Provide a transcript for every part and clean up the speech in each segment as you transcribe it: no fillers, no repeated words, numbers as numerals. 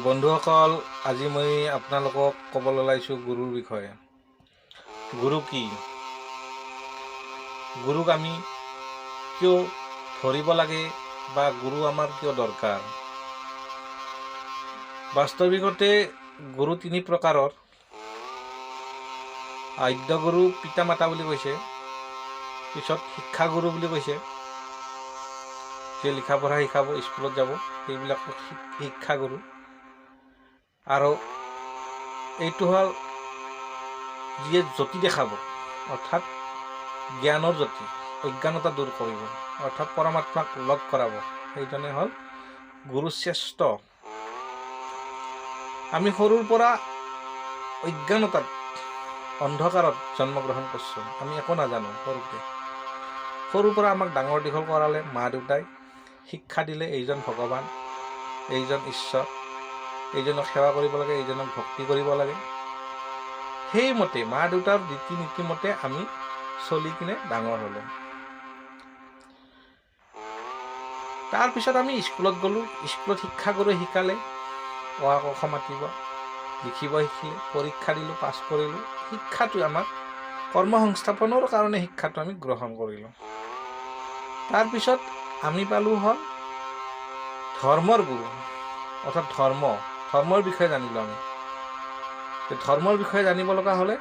বন্ধুসকল, আজি মই আপোনালোকক ক'বলৈ ওলাইছোঁ গুৰুৰ বিষয়ে। গুৰু কি? গুৰুক আমি কিয় ধৰিব লাগে বা গুৰু আমাৰ কিয় দৰকাৰ? বাস্তৱিকতে গুৰু তিনি প্ৰকাৰৰ। আদ্য গুৰু পিতা মাতা বুলি কৈছে, পিছত শিক্ষাগুৰু বুলি কৈছে, যে লিখা পঢ়া শিকাব, স্কুলত যাব, সেইবিলাকক শিক্ষাগুৰু। আৰু এইটো হ'ল যিয়ে জ্যোতি দেখাব, অৰ্থাৎ জ্ঞানৰ জ্যোতি, অজ্ঞানতা দূৰ কৰিব, অৰ্থাৎ পৰমাত্মাক লগ কৰাব, সেইজনে হ'ল গুৰু শ্ৰেষ্ঠ। আমি সৰুৰ পৰা অজ্ঞানতাত, অন্ধকাৰত জন্মগ্ৰহণ কৰিছোঁ। আমি একো নাজানো। সৰুৰ পৰা আমাক ডাঙৰ দীঘল কৰালে মা দেউতাই, শিক্ষা দিলে এইজন ভগৱান, এইজন ঈশ্বৰ, এইজনক সেৱা কৰিব লাগে, এইজনক ভক্তি কৰিব লাগে। সেইমতে মা দেউতাৰ ৰীতি নীতিমতে আমি চলি কিনে ডাঙৰ হ'লোঁ। তাৰপিছত আমি স্কুলত গ'লোঁ। স্কুলত শিক্ষাগুৰুৱে শিকালে, অ আ ক খ মাতিব, লিখিব শিকিলে, পৰীক্ষা দিলোঁ, পাছ কৰিলোঁ। শিক্ষাটো আমাক কৰ্ম সংস্থাপনৰ কাৰণে শিক্ষাটো আমি গ্ৰহণ কৰিলোঁ। তাৰপিছত আমি পালোঁ হ'ল ধৰ্মৰ গুৰু, অৰ্থাৎ ধৰ্মৰ বিষয়ে জানিলোঁ আমি। ধৰ্মৰ বিষয়ে জানিব লগা হ'লে,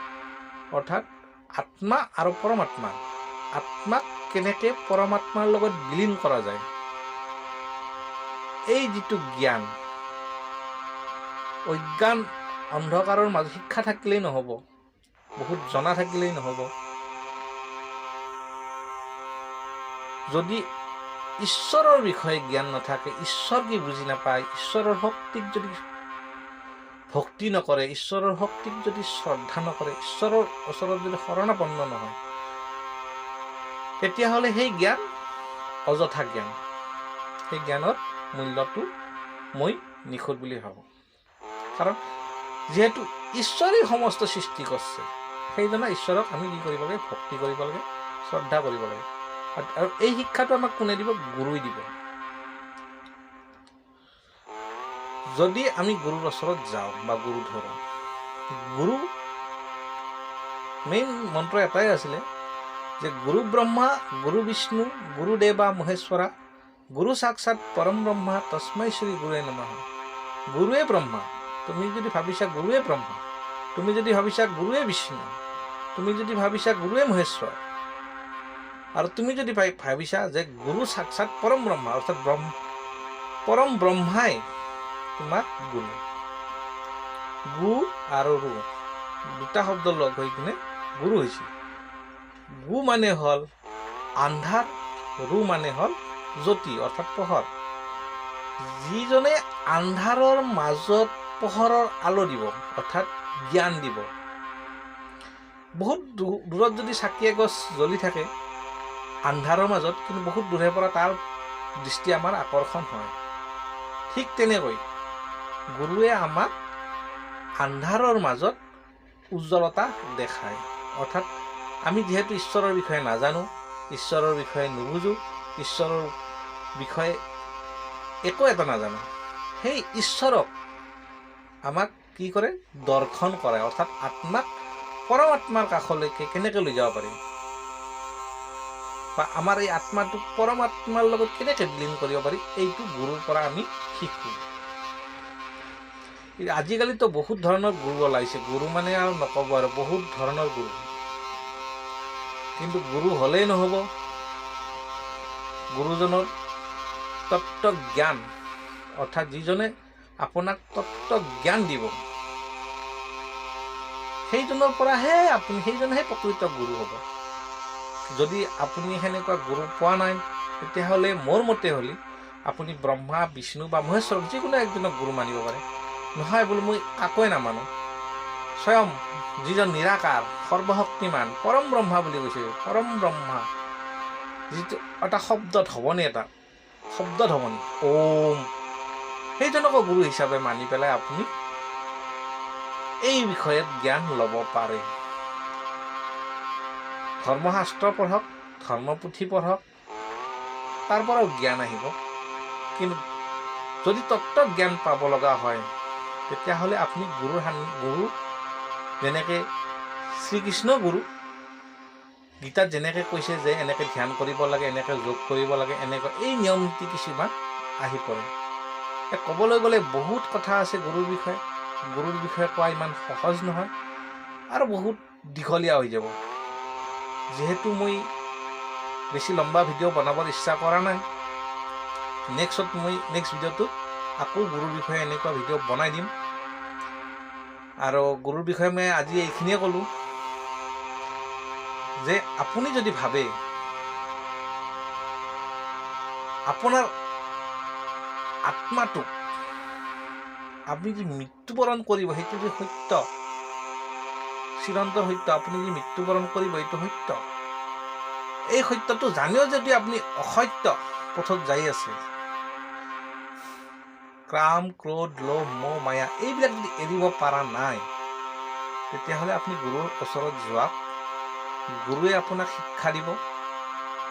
অৰ্থাৎ আত্মা আৰু পৰমাত্মা, আত্মাক কেনেকৈ পৰমাত্মাৰ লগত বিলীন কৰা যায়, এই যিটো জ্ঞান, অজ্ঞান অন্ধকাৰৰ মাজত শিক্ষা থাকিলেই নহ'ব, বহুত জনা থাকিলেই নহ'ব। যদি ঈশ্বৰৰ বিষয়ে জ্ঞান নাথাকে, ঈশ্বৰ কি বুজি নাপায়, ঈশ্বৰৰ শক্তিক যদি ভক্তি নকৰে, ঈশ্বৰৰ শক্তিক যদি শ্ৰদ্ধা নকৰে, ঈশ্বৰৰ ওচৰত যদি শৰণাপন্ন নহয়, তেতিয়াহ'লে সেই জ্ঞান অযথা জ্ঞান। সেই জ্ঞানৰ মূল্যটো মই নিখুঁত বুলি ভাবোঁ। কাৰণ যিহেতু ঈশ্বৰেই সমস্ত সৃষ্টি কৰিছে, সেইজনা ঈশ্বৰক আমি কি কৰিব লাগে? ভক্তি কৰিব লাগে, শ্ৰদ্ধা কৰিব লাগে। আৰু এই শিক্ষাটো আমাক কোনে দিব? গুৰুই দিব। যদি আমি গুৰুৰ ওচৰত যাওঁ বা গুৰু ধৰোঁ, গুৰু মেইন মন্ত্ৰ এটাই আছিলে যে গুৰু ব্ৰহ্মা, গুৰু বিষ্ণু, গুৰুদেৱা মহেশ্বৰা, গুৰু সাক্ষাৎ পৰম ব্ৰহ্মা, তস্मै শ্ৰী গুৰুৱে নমঃ। গুৰুৱে ব্ৰহ্মা, তুমি যদি ভাবিছা গুৰুৱে ব্ৰহ্মা, তুমি যদি ভাবিছা গুৰুৱে বিষ্ণু, তুমি যদি ভাবিছা গুৰুৱে মহেশ্বৰ, আৰু তুমি যদি ভাবিছা যে গুৰু সাক্ষাৎ পৰম ব্ৰহ্মা, অৰ্থাৎ পৰম ব্ৰহ্মাই তোমাৰ গুৰু। গু আৰু ৰু দুটা শব্দ লগ হৈ কিনে গুৰু হৈছে। গু মানে হ'ল আন্ধাৰ, ৰু মানে হ'ল জ্যোতি, অৰ্থাৎ পোহৰ। যিজনে আন্ধাৰৰ মাজত পোহৰৰ আলো দিব, অৰ্থাৎ জ্ঞান দিব। বহুত দূৰত যদি চাকি এগছ জ্বলি থাকে আন্ধাৰৰ মাজত, কিন্তু বহুত দূৰে পৰা তাৰ দৃষ্টি আমাৰ আকৰ্ষণ হয়। ঠিক তেনেকৈ গুৰুৱে আমাক আন্ধাৰৰ মাজত উজ্জ্বলতা দেখায়। অৰ্থাৎ আমি যিহেতু ঈশ্বৰৰ বিষয়ে নাজানো, ঈশ্বৰৰ বিষয়ে নুবুজো, ঈশ্বৰৰ বিষয়ে একো এটা নাজানো, সেই ঈশ্বৰক আমাক কি কৰে? দৰ্শন কৰে। অৰ্থাৎ আত্মাক পৰমাত্মাৰ কাষলৈকে কেনেকৈ লৈ যাব পাৰি, বা আমাৰ এই আত্মাটোক পৰমাত্মাৰ লগত কেনেকৈ বিলীন কৰিব পাৰি, এইটো গুৰুৰ পৰা আমি শিকোঁ। আজিকালিতো বহুত ধৰণৰ গুৰু ওলাইছে। গুৰু মানে আৰু নক'ব আৰু, বহুত ধৰণৰ গুৰু। কিন্তু গুৰু হ'লেই নহ'ব, গুৰুজনৰ তত্ত্ব জ্ঞান, অৰ্থাৎ যিজনে আপোনাক তত্ত্ব জ্ঞান দিব, সেইজনৰ পৰাহে সেইজনহে প্ৰকৃত গুৰু হ'ব। যদি আপুনি সেনেকুৱা গুৰু পোৱা নাই, তেতিয়াহ'লে মোৰ মতে হ'লে আপুনি ব্ৰহ্মা, বিষ্ণু বা মহেশ্বৰক যিকোনো একজনক গুৰু মানিব পাৰে। নহয় বোলো মই কাকোৱে নামানো, স্বয়ং যিজন নিৰাকাৰ, সৰ্বশক্তিমান, পৰম ব্ৰহ্মা বুলি কৈছে, পৰম ব্ৰহ্মা, যিটো এটা শব্দত হ'বনি, এটা শব্দত হ'বনি, ওম, সেইজনকো গুৰু হিচাপে মানি পেলাই আপুনি এই বিষয়ত জ্ঞান ল'ব পাৰে। ধৰ্মশাস্ত্ৰ পঢ়ক, ধৰ্মপুথি পঢ়ক, তাৰ পৰাও জ্ঞান আহিব। কিন্তু যদি তত্ত্ব জ্ঞান পাব লগা হয় তেতিয়াহ'লে আপুনি গুৰু যেনেকৈ শ্ৰীকৃষ্ণ গুৰু গীতাত যেনেকৈ কৈছে যে এনেকৈ ধ্যান কৰিব লাগে, এনেকৈ যোগ কৰিব লাগে, এনেকৈ এই নিয়ম নীতি কিছুমান আহি পৰে। ক'বলৈ গ'লে বহুত কথা আছে গুৰুৰ বিষয়ে। গুৰুৰ বিষয়ে কোৱা ইমান সহজ নহয় আৰু বহুত দীঘলীয়া হৈ যাব। যিহেতু মই বেছি লম্বা ভিডিঅ' বনাবৰ ইচ্ছা কৰা নাই, নেক্সট ভিডিঅ'টোত আকৌ গুৰুৰ বিষয়ে এনেকুৱা ভিডিঅ' বনাই দিম। আৰু গুৰুৰ বিষয়ে মই আজি এইখিনিয়ে ক'লোঁ যে আপুনি যদি ভাবে আপোনাৰ আত্মাটোক আপুনি যে মৃত্যুবৰণ কৰিব, সেইটো যে সত্য, চিৰন্তন সত্য, আপুনি যে মৃত্যুবৰণ কৰিব এইটো সত্য। এই সত্যটো জানিও যদি আপুনি অসত্য পথত যাই আছে, কাম, ক্ৰোধ, লোভ, মোহ, মায়া এইবিলাক যদি এৰিব পৰা নাই, তেতিয়াহ'লে আপুনি গুৰুৰ ওচৰত যোৱাক গুৰুৱে আপোনাক শিক্ষা দিব।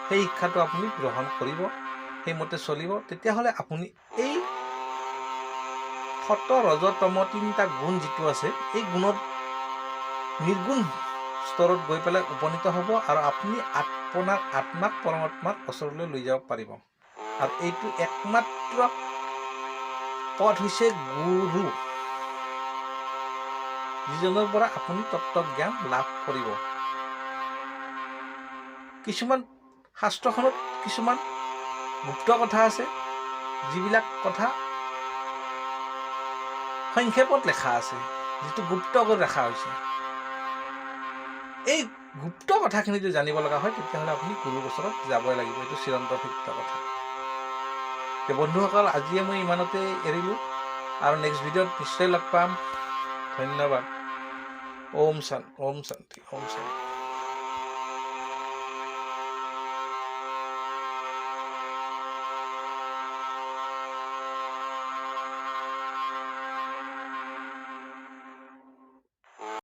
সেই শিক্ষাটো আপুনি গ্ৰহণ কৰিব, সেইমতে চলিব। তেতিয়াহ'লে আপুনি এই সত, ৰজ, তম তিনিটা গুণ যিটো আছে, এই গুণত নিৰ্গুণ স্তৰত গৈ পেলাই উপনীত হ'ব আৰু আপুনি আপোনাৰ আত্মাক পৰমাত্মাৰ ওচৰলৈ লৈ যাব পাৰিব। আৰু এইটো একমাত্ৰ পথ হৈছে গুৰু, যিজনৰ পৰা আপুনি তত্ত্ব জ্ঞান লাভ কৰিব। কিছুমান শাস্ত্ৰখনত কিছুমান গুপ্ত কথা আছে, যিবিলাক কথা সংক্ষেপত লেখা আছে, যিটো গুপ্ত কৰি ৰখা হৈছে। এই গুপ্ত কথাখিনি যদি জানিব লগা হয় তেতিয়াহ'লে আপুনি গুৰুৰ ওচৰত যাবই লাগিব। এইটো চিৰন্তন সত্য কথা। বন্ধুসকল, আজিয়ে মই ইমানতে এৰিলোঁ আৰু নেক্সট ভিডিঅ'ত নিশ্চয় লগ পাম। ধন্যবাদ। ওম শান্তি, ওম শান্তি, ওম শান্তি।